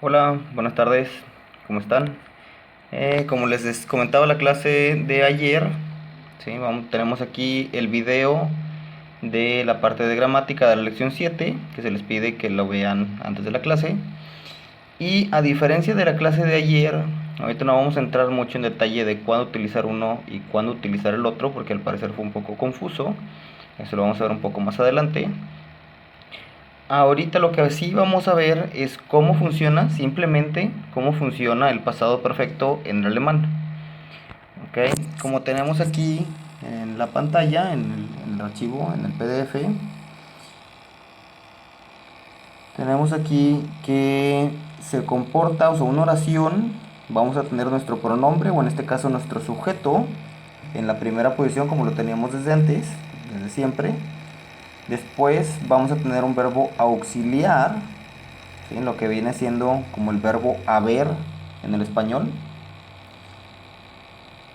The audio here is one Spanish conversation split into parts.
Hola, buenas tardes, ¿cómo están? Como comentaba la clase de ayer, ¿sí? Tenemos aquí el video de la parte de gramática de la lección 7 que se les pide que lo vean antes de la clase. Y a diferencia de la clase de ayer, ahorita no vamos a entrar mucho en detalle de cuándo utilizar uno y cuándo utilizar el otro, porque al parecer fue un poco confuso. Eso lo vamos a ver un poco más adelante. Ahorita lo que sí vamos a ver es cómo funciona, simplemente cómo funciona el pasado perfecto en el alemán. ¿Ok? Como tenemos aquí en la pantalla, en el archivo, en el PDF, tenemos aquí que se comporta, o sea, una oración, vamos a tener nuestro pronombre, o en este caso nuestro sujeto, en la primera posición como lo teníamos desde antes, desde siempre. Después vamos a tener un verbo auxiliar, ¿sí? Lo que viene siendo como el verbo haber en el español.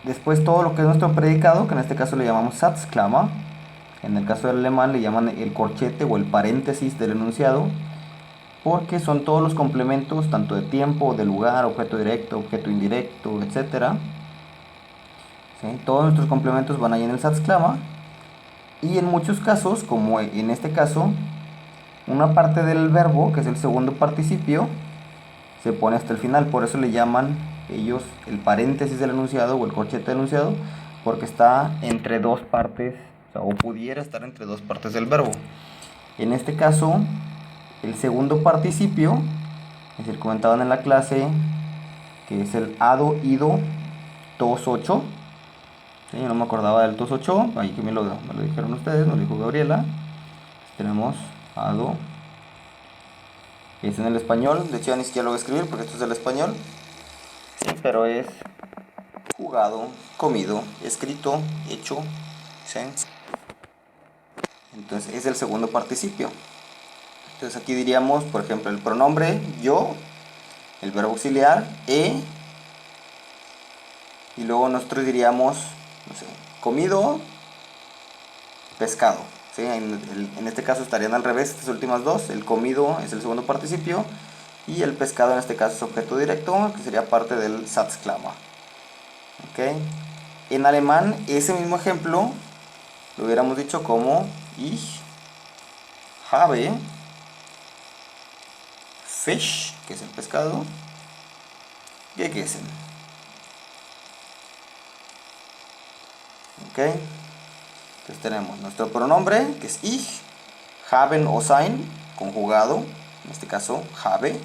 Después todo lo que es nuestro predicado, que en este caso le llamamos Satzklammer. En el caso del alemán le llaman el corchete o el paréntesis del enunciado, porque son todos los complementos, tanto de tiempo, de lugar, objeto directo, objeto indirecto, etcétera. ¿Sí? Todos nuestros complementos van ahí en el Satzklammer. Y en muchos casos, como en este caso, una parte del verbo, que es el segundo participio, se pone hasta el final. Por eso le llaman ellos el paréntesis del enunciado o el corchete del enunciado, porque está entre dos partes, o pudiera estar entre dos partes del verbo. En este caso, el segundo participio, es decir, comentaban en la clase, que es el ado, ido, tos 8. ¿Sí? Yo no me acordaba del tos 8, ahí que me lo dijeron ustedes, me lo dijo Gabriela. Tenemos ado, que es en el español, de hecho ya ni siquiera lo voy a escribir porque esto es el español. Sí, pero es jugado, comido, escrito, hecho, ¿sí? Entonces es el segundo participio. Entonces aquí diríamos, por ejemplo, el pronombre yo, el verbo auxiliar y luego nosotros diríamos, no sé, comido, pescado. ¿Sí? En este caso estarían al revés estas últimas dos. El comido es el segundo participio y el pescado en este caso es objeto directo, que sería parte del Satzklammer. ¿Ok? En alemán ese mismo ejemplo lo hubiéramos dicho como Ich habe Fisch, que es el pescado, gegessen. ¿Ok? Entonces tenemos nuestro pronombre, que es ich, haben o sein, conjugado, en este caso habe.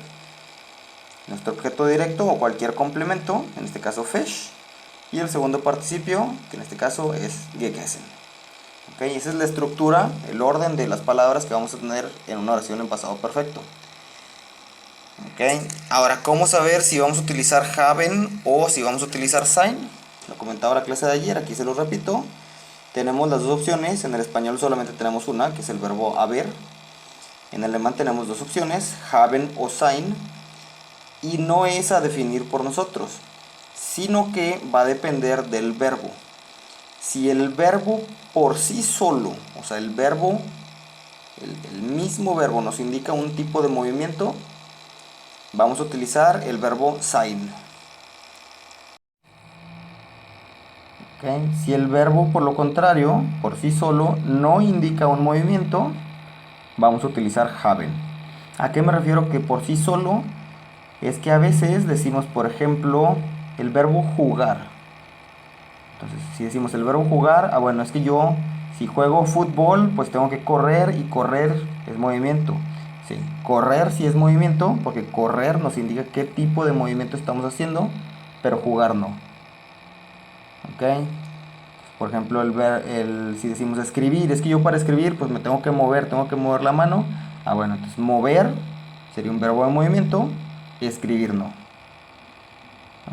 Nuestro objeto directo o cualquier complemento, en este caso Fisch. Y el segundo participio, que en este caso es gegessen. ¿Ok? Esa es la estructura, el orden de las palabras que vamos a tener en una oración en pasado perfecto. ¿Ok? Ahora, ¿cómo saber si vamos a utilizar haben o si vamos a utilizar sein? Lo comentaba la clase de ayer, aquí se lo repito. Tenemos las dos opciones, en el español solamente tenemos una, que es el verbo haber. En alemán tenemos dos opciones, haben o sein, y no es a definir por nosotros, sino que va a depender del verbo. Si el verbo por sí solo, o sea, el mismo verbo nos indica un tipo de movimiento, vamos a utilizar el verbo sein. ¿Okay? Si el verbo, por lo contrario, por sí solo, no indica un movimiento, vamos a utilizar haben. ¿A qué me refiero que por sí solo? Es que a veces decimos, por ejemplo, el verbo jugar. Entonces, si decimos el verbo jugar, bueno, es que yo, si juego fútbol, pues tengo que correr y correr es movimiento. Sí, correr sí es movimiento, porque correr nos indica qué tipo de movimiento estamos haciendo, pero jugar no. ¿Ok? Por ejemplo, si decimos escribir, es que yo para escribir pues me tengo que mover la mano. Bueno, entonces mover sería un verbo de movimiento y escribir no.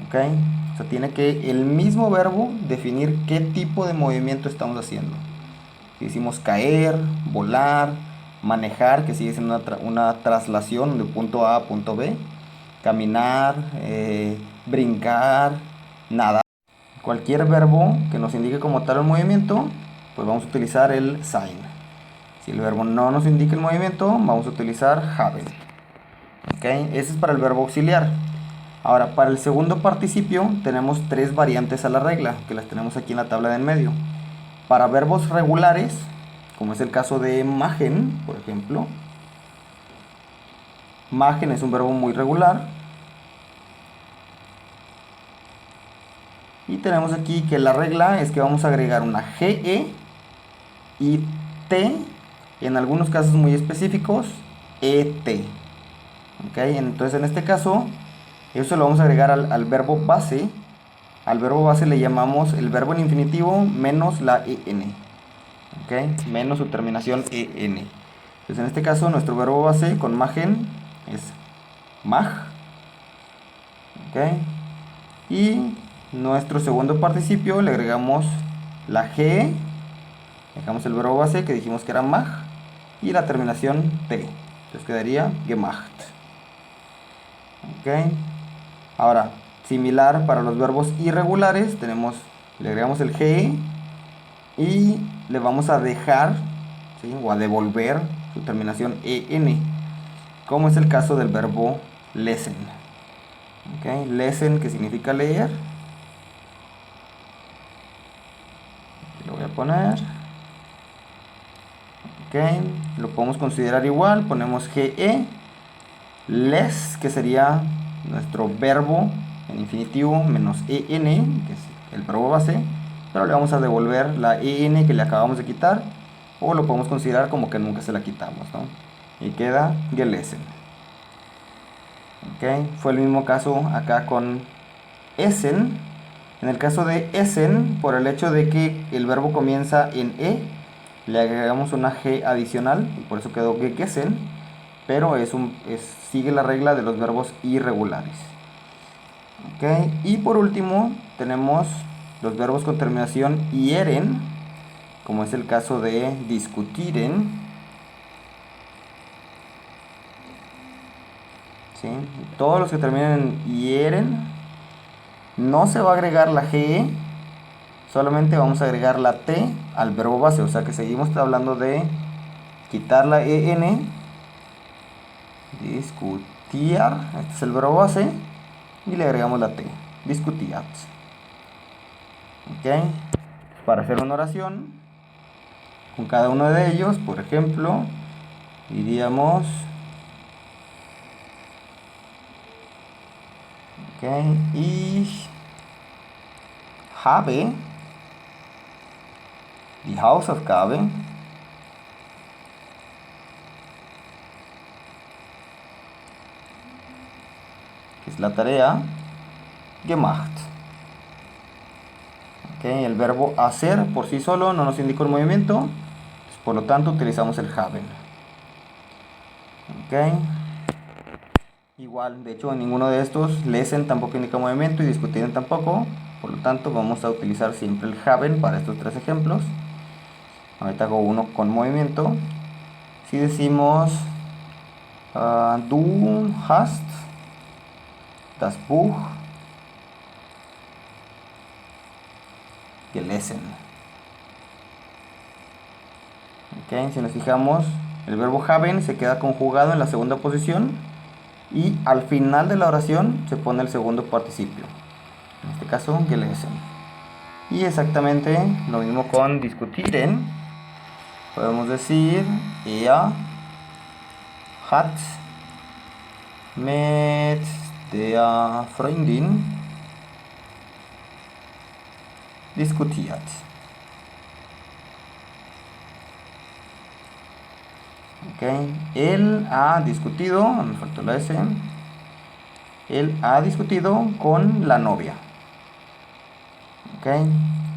¿Ok? O sea, tiene que el mismo verbo definir qué tipo de movimiento estamos haciendo. Si decimos caer, volar, manejar, que sigue siendo una traslación de punto A a punto B, caminar, brincar, nadar. Cualquier verbo que nos indique como tal el movimiento, pues vamos a utilizar el sein. Si el verbo no nos indica el movimiento, vamos a utilizar haben. ¿Ok? Ese es para el verbo auxiliar. Ahora, para el segundo participio tenemos tres variantes a la regla, que las tenemos aquí en la tabla de en medio. Para verbos regulares, como es el caso de magen, por ejemplo. Magen es un verbo muy regular. Y tenemos aquí que la regla es que vamos a agregar una GE y T, en algunos casos muy específicos, ET. ¿Ok? Entonces en este caso, eso lo vamos a agregar al verbo base. Al verbo base le llamamos el verbo en infinitivo menos la EN. ¿Ok? Menos su terminación EN. Entonces en este caso nuestro verbo base con magen es mag. ¿Ok? Y nuestro segundo participio le agregamos la G, dejamos el verbo base que dijimos que era mag, y la terminación T. Entonces quedaría gemacht. ¿Ok? Ahora, similar para los verbos irregulares, le agregamos el GE y le vamos a dejar, ¿sí?, o a devolver su terminación EN, como es el caso del verbo lesen. ¿Ok? Lesen, que significa leer. Lo voy a poner. Ok, lo podemos considerar igual. Ponemos GE. Les, que sería nuestro verbo en infinitivo, menos EN, que es el verbo base. Pero le vamos a devolver la EN que le acabamos de quitar. O lo podemos considerar como que nunca se la quitamos, ¿no? Y queda gelesen. Ok, fue el mismo caso acá con Essen. En el caso de Essen, por el hecho de que el verbo comienza en E, le agregamos una G adicional, y por eso quedó gegessen, pero sigue la regla de los verbos irregulares. ¿Ok? Y por último, tenemos los verbos con terminación ieren, como es el caso de discutiren. ¿Sí? Todos los que terminan en ieren, no se va a agregar la GE, solamente vamos a agregar la T al verbo base, o sea que seguimos hablando de quitar la EN, discutiar, este es el verbo base, y le agregamos la T, discutiat. ¿Ok? Para hacer una oración con cada uno de ellos, por ejemplo, diríamos, ok, ich habe die Hausaufgabe que es la tarea, gemacht. Okay, el verbo hacer por sí solo no nos indica un movimiento, por lo tanto utilizamos el haben. Okay. Igual, de hecho, en ninguno de estos, lesen tampoco indica movimiento y discutiren tampoco, por lo tanto vamos a utilizar siempre el haben para estos tres ejemplos. Ahorita hago uno con movimiento. Si decimos du hast das Buch gelesen. Okay, si nos fijamos, el verbo haben se queda conjugado en la segunda posición y al final de la oración se pone el segundo participio. En este caso, gelesen. Y exactamente lo mismo con discutiren. Podemos decir, er hat mit der Freundin diskutiert. Okay. Él ha discutido, me faltó la S. Él ha discutido con la novia. Okay.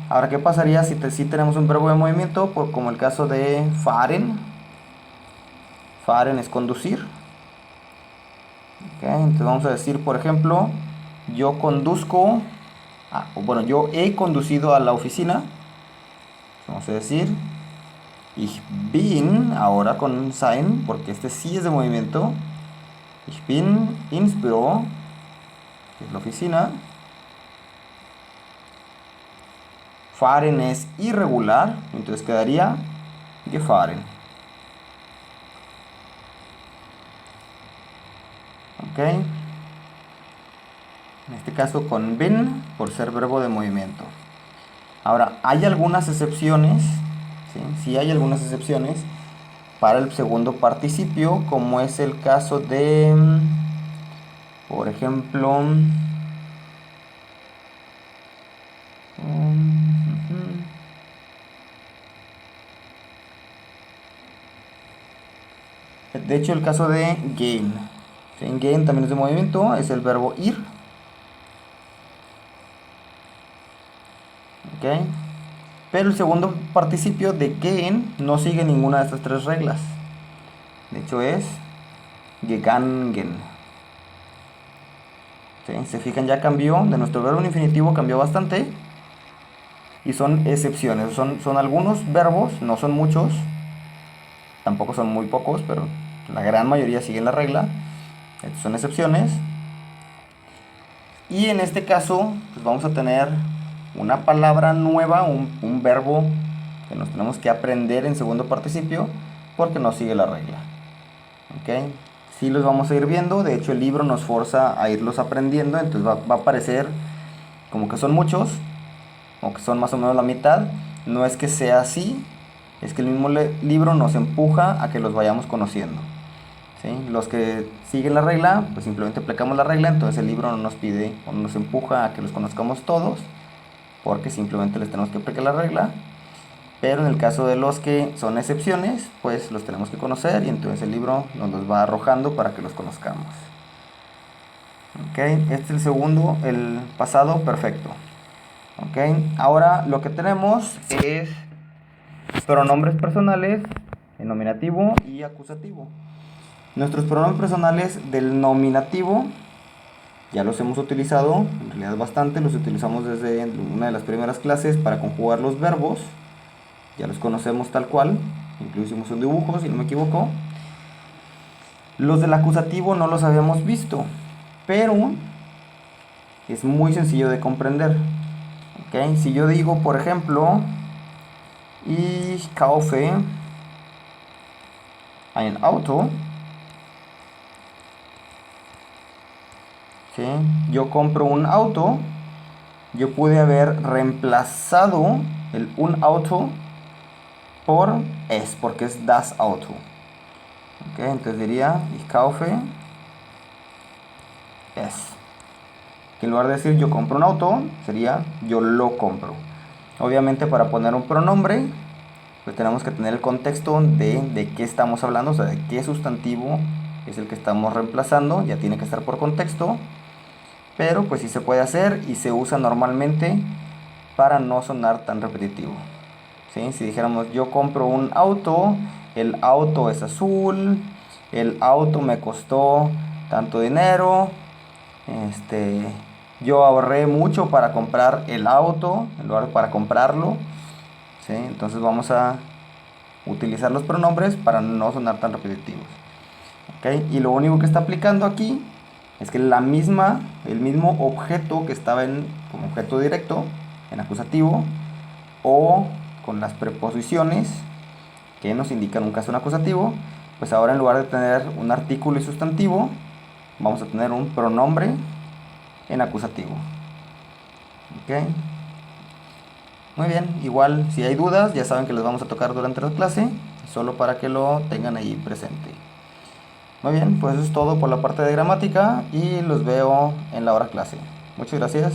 Ahora, ¿qué pasaría si tenemos un verbo de movimiento? Como el caso de fahren. Fahren es conducir. Okay. Entonces vamos a decir, por ejemplo, yo conduzco, bueno, yo he conducido a la oficina. Vamos a decir, ich bin, ahora con sein, porque este sí es de movimiento. Ich bin ins Büro, que es la oficina. Fahren es irregular, entonces quedaría gefahren. ¿ok? En este caso con been por ser verbo de movimiento. Ahora, hay algunas excepciones, ¿sí? Sí hay algunas excepciones para el segundo participio, como es el caso de, por ejemplo, de hecho el caso de gain. ¿Sí? Gain también es de movimiento, es el verbo ir. ¿Ok? Pero el segundo participio de gain no sigue ninguna de estas tres reglas. De hecho es gegangen. ¿Sí? Se fijan, ya cambió, de nuestro verbo en infinitivo cambió bastante. Y son excepciones, son algunos verbos, no son muchos, tampoco son muy pocos, pero la gran mayoría siguen la regla. Estas son excepciones. Y en este caso, pues vamos a tener una palabra nueva, un verbo que nos tenemos que aprender en segundo participio, porque no sigue la regla. ¿Ok? Sí los vamos a ir viendo, de hecho el libro nos forza a irlos aprendiendo, entonces va a parecer como que son muchos, o que son más o menos la mitad. No es que sea así, es que el mismo libro nos empuja a que los vayamos conociendo. ¿Sí? Los que siguen la regla, pues simplemente aplicamos la regla, entonces el libro no nos pide o no nos empuja a que los conozcamos todos, porque simplemente les tenemos que aplicar la regla. Pero en el caso de los que son excepciones, pues los tenemos que conocer y entonces el libro nos los va arrojando para que los conozcamos. Ok, este es el segundo, el pasado perfecto. Ok, ahora lo que tenemos es pronombres personales en nominativo y acusativo. Nuestros pronombres personales del nominativo ya los hemos utilizado, en realidad bastante, los utilizamos desde una de las primeras clases para conjugar los verbos. Ya los conocemos tal cual, incluso hicimos un dibujo, si no me equivoco. Los del acusativo no los habíamos visto, pero es muy sencillo de comprender. ¿Okay? Si yo digo, por ejemplo, ich kaufe ein Auto, ¿sí? Yo compro un auto, yo pude haber reemplazado el un auto por es, porque es das Auto. ¿Okay? Entonces diría, ich kaufe es. Que en lugar de decir yo compro un auto, sería yo lo compro. Obviamente para poner un pronombre, pues tenemos que tener el contexto de qué estamos hablando, o sea, de qué sustantivo es el que estamos reemplazando, ya tiene que estar por contexto, pero pues sí se puede hacer y se usa normalmente para no sonar tan repetitivo. ¿Sí? Si dijéramos yo compro un auto, el auto es azul, el auto me costó tanto dinero, yo ahorré mucho para comprar el auto en lugar de para comprarlo. ¿Sí? Entonces vamos a utilizar los pronombres para no sonar tan repetitivos. ¿Ok? Y lo único que está aplicando aquí es que el mismo objeto que estaba como objeto directo, en acusativo, o con las preposiciones que nos indican un caso en acusativo, pues ahora en lugar de tener un artículo y sustantivo, vamos a tener un pronombre en acusativo. ¿Ok? Muy bien, igual si hay dudas ya saben que les vamos a tocar durante la clase, solo para que lo tengan ahí presente. Muy bien, pues eso es todo por la parte de gramática y los veo en la hora clase. Muchas gracias.